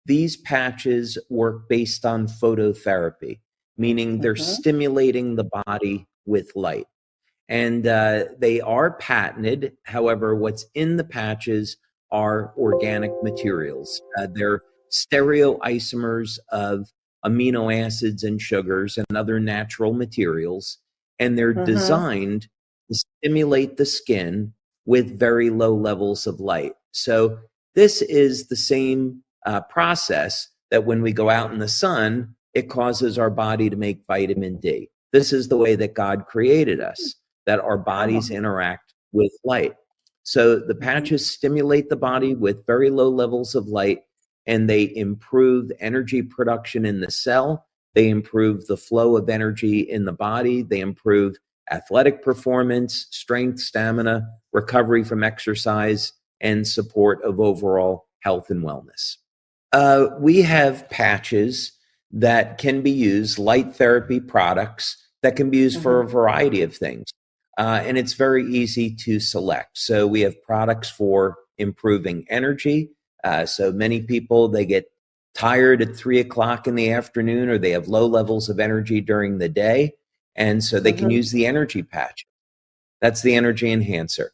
these patches work based on phototherapy, meaning they're stimulating the body with light. And they are patented. However, what's in the patches are organic materials. They're stereoisomers of amino acids and sugars and other natural materials, and they're designed to stimulate the skin with very low levels of light. So this is the same process that when we go out in the sun, it causes our body to make vitamin D. This is the way that God created us, that our bodies interact with light. So the patches stimulate the body with very low levels of light, and they improve energy production in the cell. They improve the flow of energy in the body. They improve athletic performance, strength, stamina, recovery from exercise, and support of overall health and wellness. We have patches that can be used, light therapy products that can be used for a variety of things. And it's very easy to select. So we have products for improving energy. So many people, they get tired at 3 o'clock in the afternoon, or they have low levels of energy during the day. And so they can use the energy patch. That's the energy enhancer.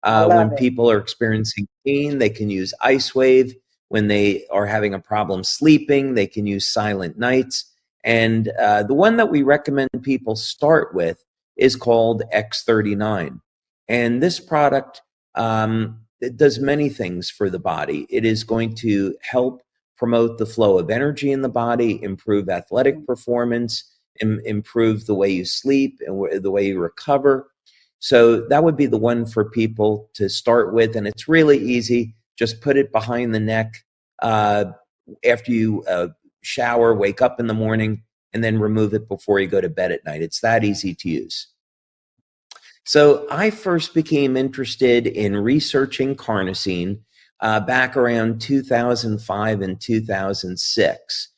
When people are experiencing pain, they can use LifeWave. When they are having a problem sleeping, they can use Silent Nights. And the one that we recommend people start with is called X39. And this product, it does many things for the body. It is going to help promote the flow of energy in the body, improve athletic performance, improve the way you sleep and the way you recover. So that would be the one for people to start with. And it's really easy. Just put it behind the neck after you shower, wake up in the morning, and then remove it before you go to bed at night. It's that easy to use. So I first became interested in researching carnosine back around 2005 and 2006.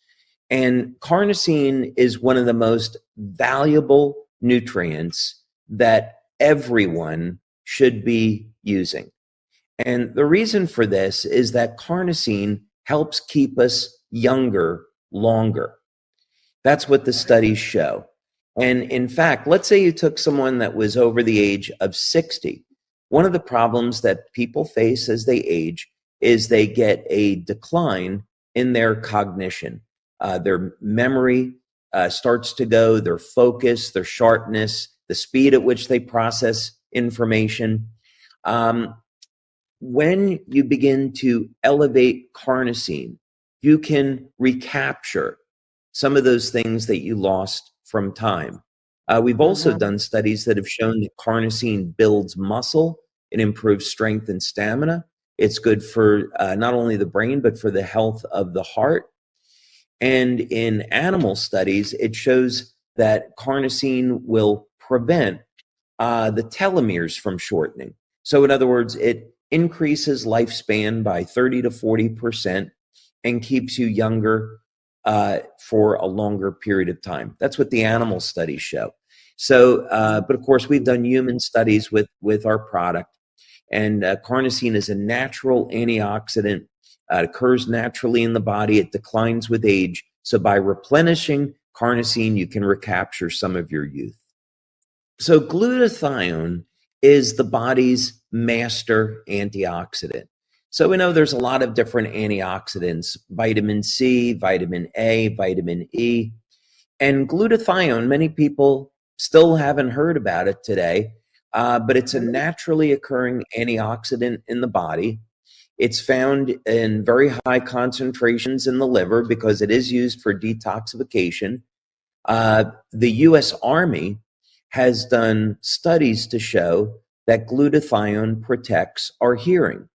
And carnosine is one of the most valuable nutrients that everyone should be using. And the reason for this is that carnosine helps keep us younger longer. That's what the studies show. And in fact, let's say you took someone that was over the age of 60. One of the problems that people face as they age is they get a decline in their cognition. Their memory starts to go, their focus, their sharpness, the speed at which they process information. When you begin to elevate carnosine, you can recapture some of those things that you lost from time. We've also done studies that have shown that carnosine builds muscle. It improves strength and stamina. It's good for not only the brain, but for the health of the heart. And in animal studies, it shows that carnosine will prevent the telomeres from shortening. So in other words, it increases lifespan by 30 to 40% and keeps you younger for a longer period of time. That's what the animal studies show. So, but of course, we've done human studies with our product. And carnosine is a natural antioxidant. It occurs naturally in the body. It declines with age. So by replenishing carnosine, you can recapture some of your youth. So glutathione is the body's master antioxidant. So we know there's a lot of different antioxidants: vitamin C, vitamin A, vitamin E. And glutathione, many people still haven't heard about it today, but it's a naturally occurring antioxidant in the body. It's found in very high concentrations in the liver because it is used for detoxification. The U.S. Army has done studies to show that glutathione protects our hearing.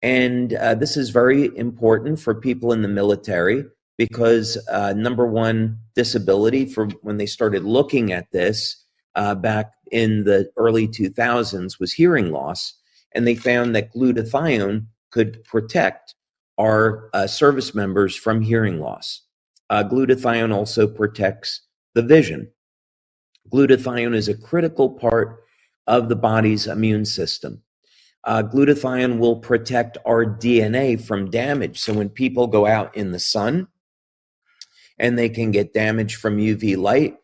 And this is very important for people in the military because number one disability for when they started looking at this back in the early 2000s was hearing loss. And they found that glutathione could protect our service members from hearing loss. Glutathione also protects the vision. Glutathione is a critical part of the body's immune system. Glutathione will protect our DNA from damage. So when people go out in the sun and they can get damage from UV light,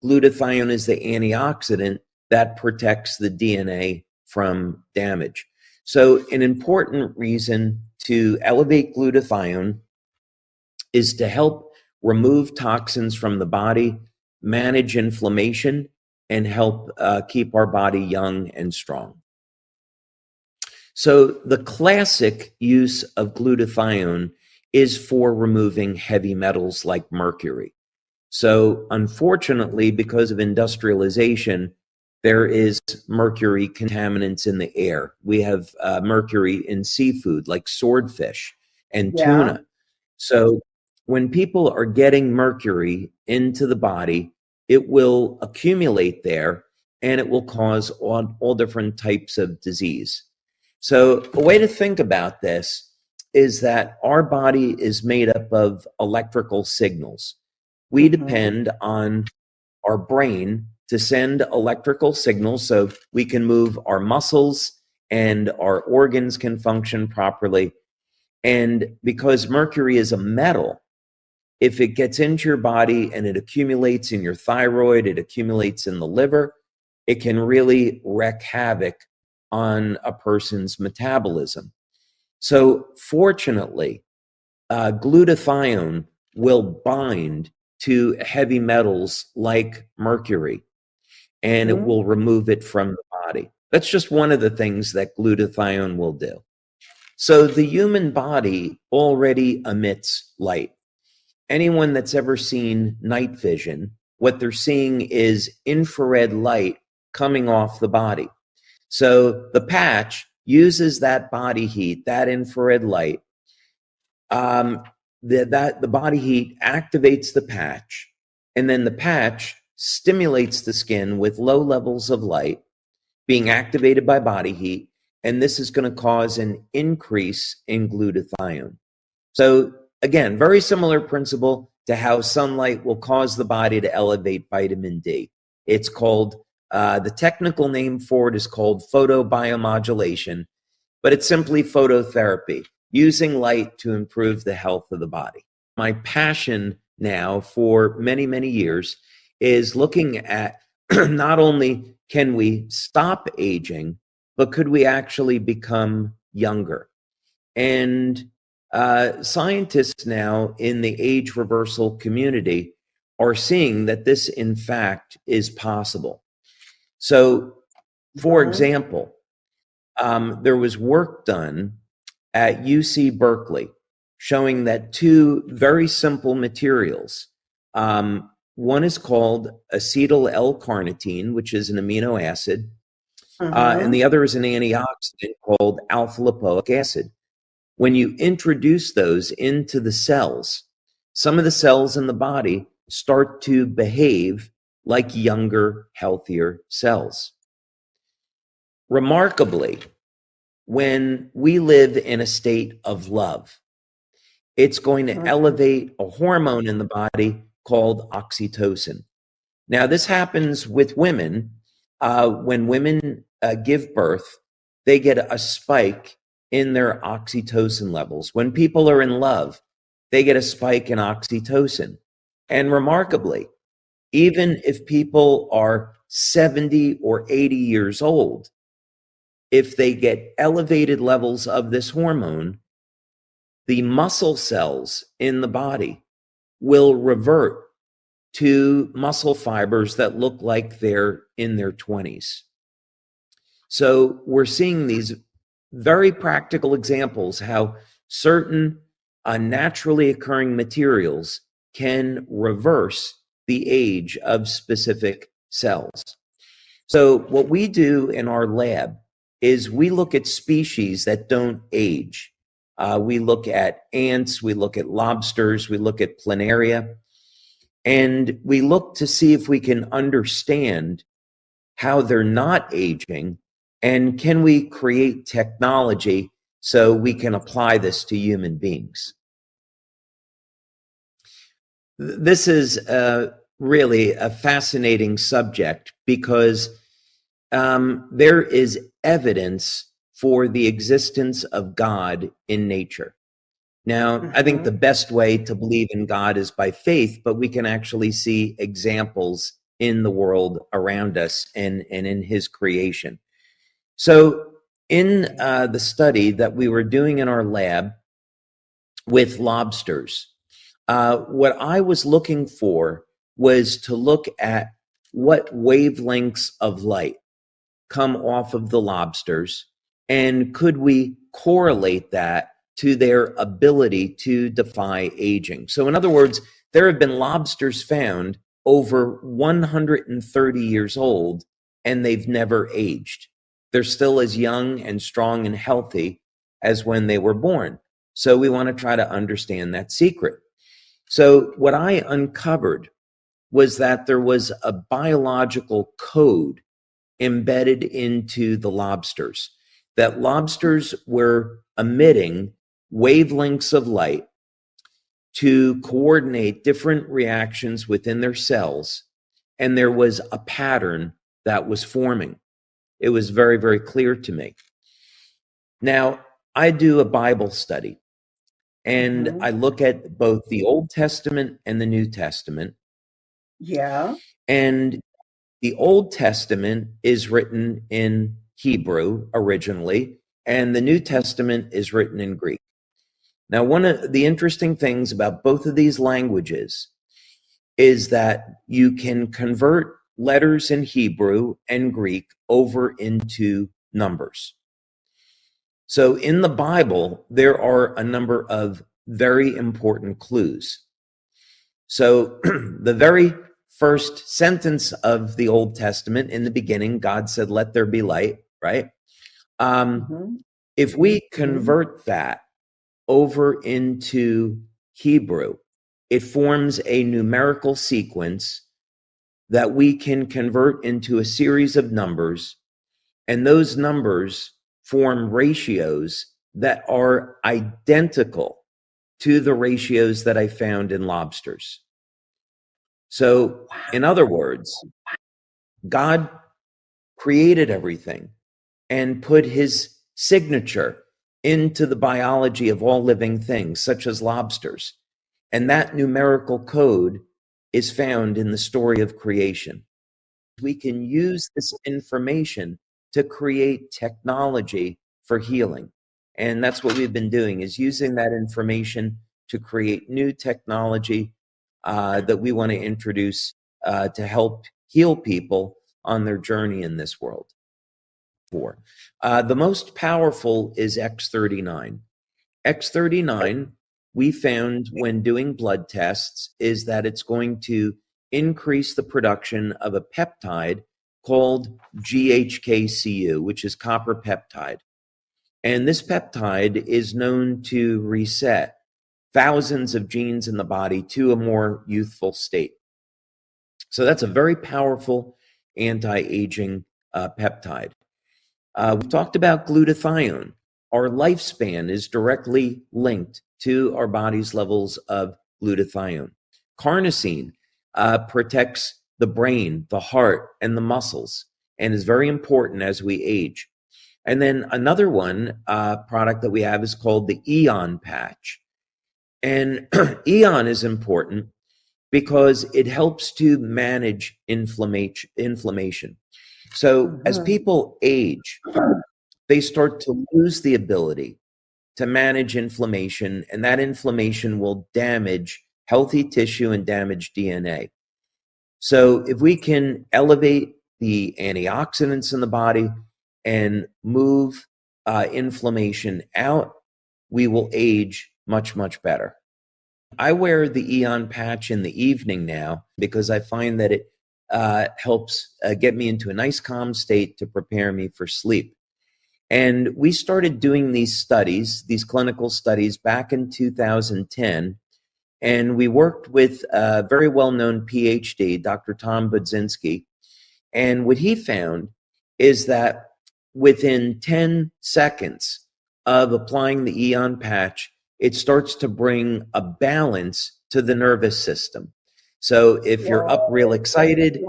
glutathione is the antioxidant that protects the DNA from damage. So an important reason to elevate glutathione is to help remove toxins from the body, manage inflammation, and help keep our body young and strong. So the classic use of glutathione is for removing heavy metals like mercury. So unfortunately, because of industrialization, there is mercury contaminants in the air. We have mercury in seafood like swordfish and tuna. So when people are getting mercury into the body, it will accumulate there and it will cause all different types of disease. So a way to think about this is that our body is made up of electrical signals. We depend on our brain to send electrical signals so we can move our muscles and our organs can function properly. And because mercury is a metal, if it gets into your body and it accumulates in your thyroid, it accumulates in the liver, it can really wreak havoc on a person's metabolism. So fortunately, glutathione will bind to heavy metals like mercury, and it will remove it from the body. That's just one of the things that glutathione will do. So the human body already emits light. Anyone that's ever seen night vision, what they're seeing is infrared light coming off the body. So the patch uses that body heat, that infrared light. The body heat activates the patch, and then the patch stimulates the skin with low levels of light being activated by body heat, and this is going to cause an increase in glutathione. So again, very similar principle to how sunlight will cause the body to elevate vitamin D. It's called, the technical name for it is called photobiomodulation, but it's simply phototherapy, using light to improve the health of the body. My passion now for many, many years is looking at not only can we stop aging, but could we actually become younger? And scientists now in the age reversal community are seeing that this, in fact, is possible. So, for example, there was work done at UC Berkeley showing that two very simple materials, one is called acetyl L-carnitine, which is an amino acid, and the other is an antioxidant called alpha lipoic acid. When you introduce those into the cells, some of the cells in the body start to behave like younger, healthier cells. Remarkably, when we live in a state of love, it's going to elevate a hormone in the body called oxytocin. Now, this happens with women. When women give birth, they get a spike in their oxytocin levels. When people are in love, they get a spike in oxytocin. And remarkably, even if people are 70 or 80 years old, if they get elevated levels of this hormone, the muscle cells in the body will revert to muscle fibers that look like they're in their 20s. So we're seeing these very practical examples how certain naturally occurring materials can reverse the age of specific cells. So what we do in our lab is we look at species that don't age. We look at ants, we look at lobsters, we look at planaria, and we look to see if we can understand how they're not aging, and can we create technology so we can apply this to human beings. This is really a fascinating subject because there is evidence for the existence of God in nature. Now, I think the best way to believe in God is by faith, but we can actually see examples in the world around us and in his creation. So in the study that we were doing in our lab with lobsters, what I was looking for was to look at what wavelengths of light come off of the lobsters, and could we correlate that to their ability to defy aging. So in other words, there have been lobsters found over 130 years old, and they've never aged. They're still as young and strong and healthy as when they were born. So we want to try to understand that secret. So what I uncovered was that there was a biological code embedded into the lobsters, that lobsters were emitting wavelengths of light to coordinate different reactions within their cells, and there was a pattern that was forming. It was very, very clear to me. Now, I do a Bible study, and I look at both the Old Testament and the New Testament. Yeah. And the Old Testament is written in Hebrew originally, and the New Testament is written in Greek. Now, one of the interesting things about both of these languages is that you can convert letters in Hebrew and Greek over into numbers. So in the Bible, there are a number of very important clues. So the very first sentence of the Old Testament, in the beginning, God said, "Let there be light," right? If we convert that over into Hebrew, it forms a numerical sequence that we can convert into a series of numbers, and those numbers form ratios that are identical to the ratios that I found in lobsters. So, in other words, God created everything and put his signature into the biology of all living things, such as lobsters. And that numerical code is found in the story of creation. We can use this information to create technology for healing. And that's what we've been doing, is using that information to create new technology that we want to introduce to help heal people on their journey in this world. The most powerful is X39. X39, we found when doing blood tests, is that it's going to increase the production of a peptide called GHKCU, which is copper peptide. And this peptide is known to reset thousands of genes in the body to a more youthful state. So that's a very powerful anti-aging peptide. We've talked about glutathione. Our lifespan is directly linked to our body's levels of glutathione. Carnosine protects the brain, the heart, and the muscles, and is very important as we age. And then another one, product that we have, is called the Eon patch. And Eon is important because it helps to manage inflammation. So as people age, they start to lose the ability to manage inflammation, and that inflammation will damage healthy tissue and damage DNA. So if we can elevate the antioxidants in the body and move inflammation out, we will age much, much better. I wear the Eon patch in the evening now because I find that it helps get me into a nice calm state to prepare me for sleep. And we started doing these studies, these clinical studies, back in 2010. And we worked with a very well-known PhD, Dr. Tom Budzinski. And what he found is that within 10 seconds of applying the Eon patch, it starts to bring a balance to the nervous system. So if you're up real excited, it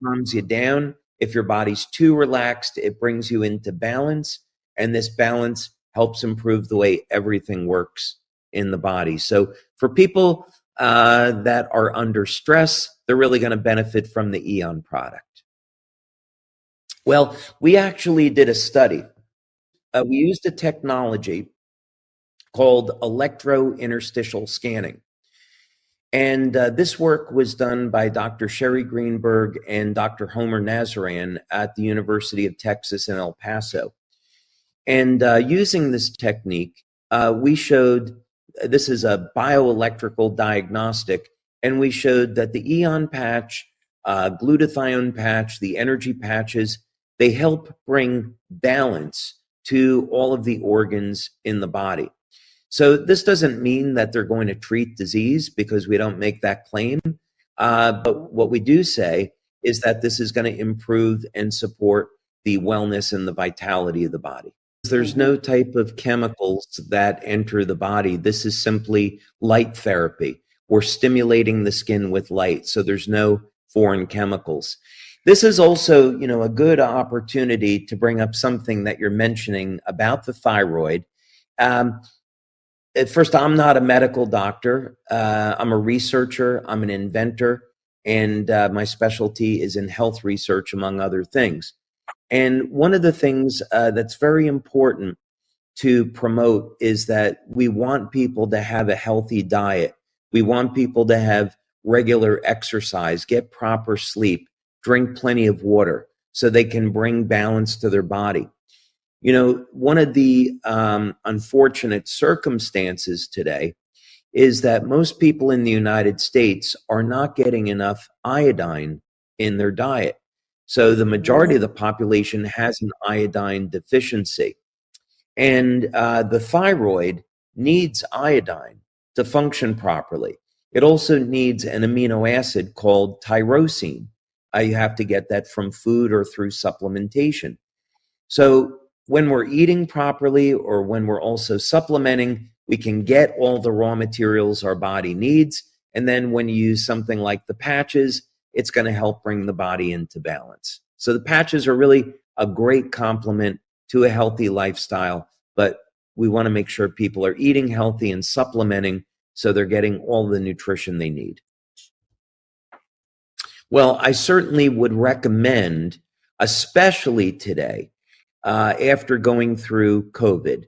calms you down. If your body's too relaxed, it brings you into balance. And this balance helps improve the way everything works in the body. So for people that are under stress, they're really going to benefit from the Eon product. Well, we actually did a study. We used a technology called electrointerstitial scanning. And this work was done by Dr. Sherry Greenberg and Dr. Homer Nazaran at the University of Texas in El Paso. And using this technique, we showed, this is a bioelectrical diagnostic, and we showed that the Eon patch, glutathione patch, the energy patches, they help bring balance to all of the organs in the body. So this doesn't mean that they're going to treat disease, because we don't make that claim. But what we do say is that this is going to improve and support the wellness and the vitality of the body. There's no type of chemicals that enter the body. This is simply light therapy. We're stimulating the skin with light, so there's no foreign chemicals. This is also, a good opportunity to bring up something that you're mentioning about the thyroid. At first, I'm not a medical doctor. I'm a researcher. I'm an inventor, and my specialty is in health research, among other things. And one of the things that's very important to promote is that we want people to have a healthy diet. We want people to have regular exercise, get proper sleep, drink plenty of water, so they can bring balance to their body. One of the unfortunate circumstances today is that most people in the United States are not getting enough iodine in their diet. So the majority of the population has an iodine deficiency. And the thyroid needs iodine to function properly. It also needs an amino acid called tyrosine. You have to get that from food or through supplementation. So when we're eating properly, or when we're also supplementing, we can get all the raw materials our body needs. And then when you use something like the patches, it's going to help bring the body into balance. So the patches are really a great complement to a healthy lifestyle, but we want to make sure people are eating healthy and supplementing so they're getting all the nutrition they need. Well, I certainly would recommend, especially today, after going through COVID,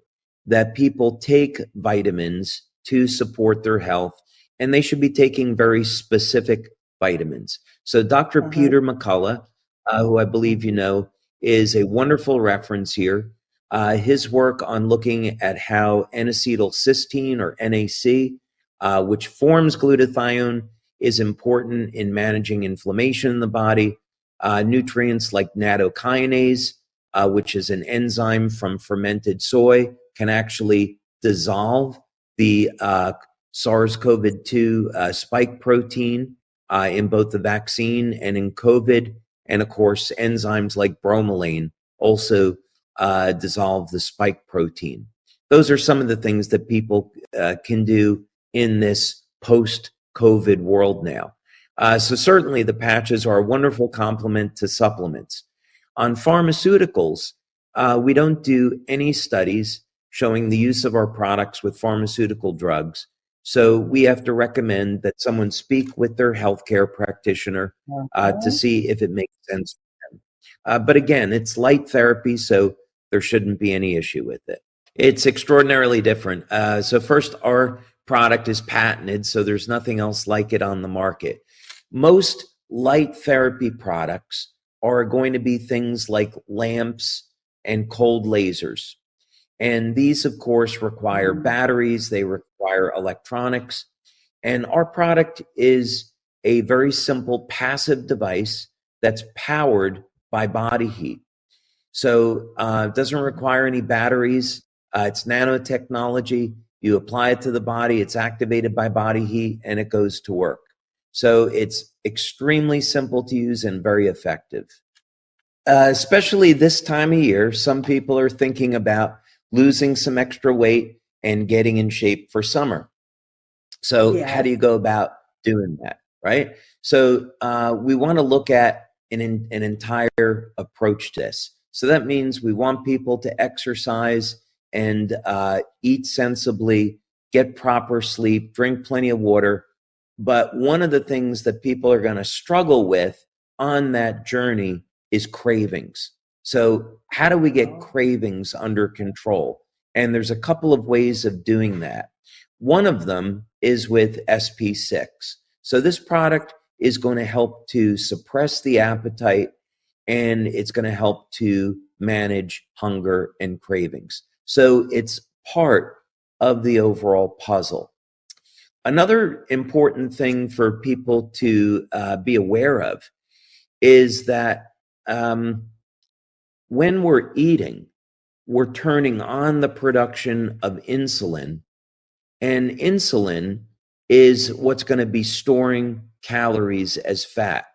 that people take vitamins to support their health, and they should be taking very specific vitamins. So Dr. Peter McCullough, who I believe you know, is a wonderful reference here. His work on looking at how N-acetylcysteine, or NAC, which forms glutathione, is important in managing inflammation in the body. Nutrients like nattokinase, which is an enzyme from fermented soy, can actually dissolve the SARS-CoV-2 spike protein in both the vaccine and in COVID. And of course, enzymes like bromelain also dissolve the spike protein. Those are some of the things that people can do in this post-COVID world now. So certainly the patches are a wonderful complement to supplements. On pharmaceuticals, we don't do any studies showing the use of our products with pharmaceutical drugs. So we have to recommend that someone speak with their healthcare practitioner to see if it makes sense for them. But again, it's light therapy, so there shouldn't be any issue with it. It's extraordinarily different. So first, our product is patented, so there's nothing else like it on the market. Most light therapy products are going to be things like lamps and cold lasers. And these, of course, require batteries, they require electronics. And our product is a very simple passive device that's powered by body heat. So it doesn't require any batteries. It's nanotechnology. You apply it to the body, it's activated by body heat, and it goes to work. So it's extremely simple to use and very effective. Especially this time of year, some people are thinking about losing some extra weight and getting in shape for summer. So how do you go about doing that, right? So we want to look at an entire approach to this. So that means we want people to exercise and eat sensibly, get proper sleep, drink plenty of water. But one of the things that people are going to struggle with on that journey is cravings. So how do we get cravings under control? And there's a couple of ways of doing that. One of them is with SP6. So this product is going to help to suppress the appetite, and it's going to help to manage hunger and cravings. So it's part of the overall puzzle. Another important thing for people to be aware of is that when we're eating, we're turning on the production of insulin, and insulin is what's going to be storing calories as fat.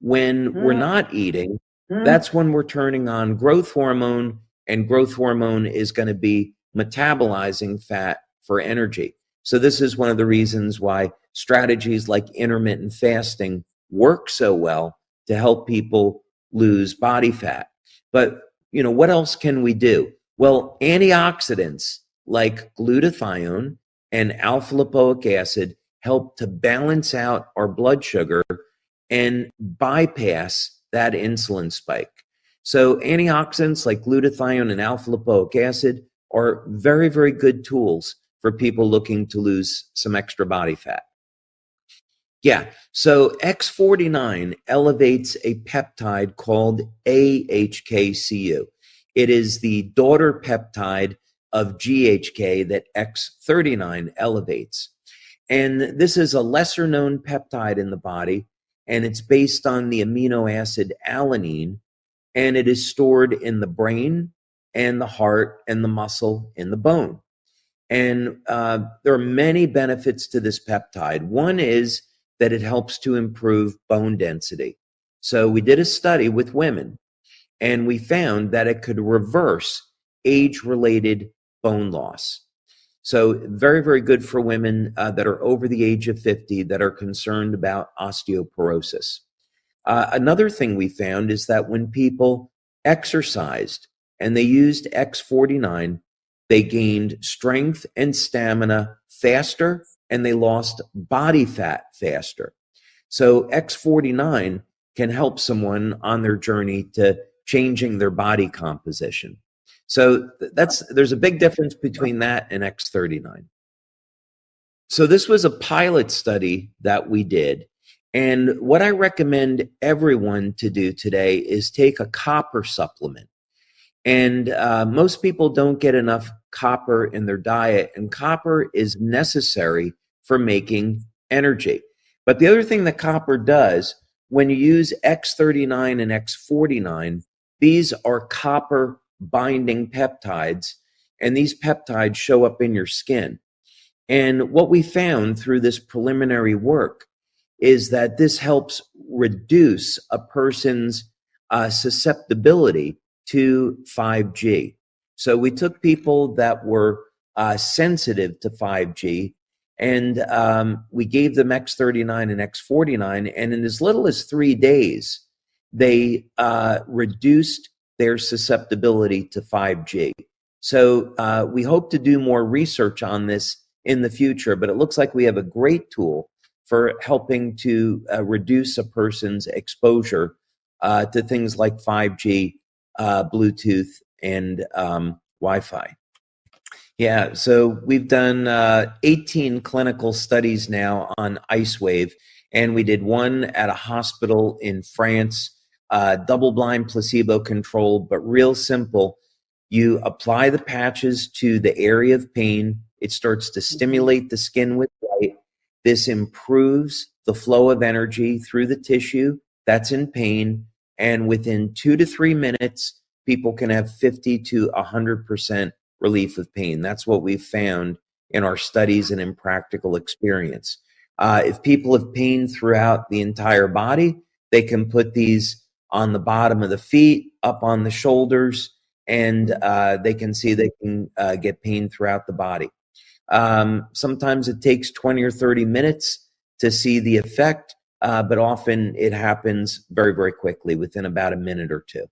When we're not eating, that's when we're turning on growth hormone, and growth hormone is going to be metabolizing fat for energy. So this is one of the reasons why strategies like intermittent fasting work so well to help people lose body fat. But, what else can we do? Well, antioxidants like glutathione and alpha lipoic acid help to balance out our blood sugar and bypass that insulin spike. So antioxidants like glutathione and alpha lipoic acid are very, very good tools for people looking to lose some extra body fat. Yeah, so X39 elevates a peptide called AHKCU. It is the daughter peptide of GHK that X39 elevates. And this is a lesser known peptide in the body, and it's based on the amino acid alanine, and it is stored in the brain and the heart and the muscle in the bone. And there are many benefits to this peptide. One is that it helps to improve bone density. So we did a study with women, and we found that it could reverse age-related bone loss. So very, very good for women that are over the age of 50 that are concerned about osteoporosis. Another thing we found is that when people exercised and they used X49, they gained strength and stamina faster, and they lost body fat faster. So X49 can help someone on their journey to changing their body composition. So there's a big difference between that and X39. So this was a pilot study that we did. And what I recommend everyone to do today is take a copper supplement. And most people don't get enough copper in their diet, and copper is necessary for making energy. But the other thing that copper does, when you use X39 and X49, these are copper binding peptides, and these peptides show up in your skin. And what we found through this preliminary work is that this helps reduce a person's susceptibility to 5G. So we took people that were sensitive to 5G, and we gave them X39 and X49, and in as little as 3 days, they reduced their susceptibility to 5G. So we hope to do more research on this in the future, but it looks like we have a great tool for helping to reduce a person's exposure to things like 5G, Bluetooth, and Wi-Fi. Yeah, so we've done 18 clinical studies now on LifeWave, and we did one at a hospital in France, double-blind, placebo-controlled, but real simple. You apply the patches to the area of pain. It starts to stimulate the skin with light. This improves the flow of energy through the tissue that's in pain, and within 2 to 3 minutes, people can have 50 to 100% relief of pain. That's what we've found in our studies and in practical experience. If people have pain throughout the entire body, they can put these on the bottom of the feet, up on the shoulders, and they can see they can get pain throughout the body. Sometimes it takes 20 or 30 minutes to see the effect, but often it happens very, very quickly within about a minute or two.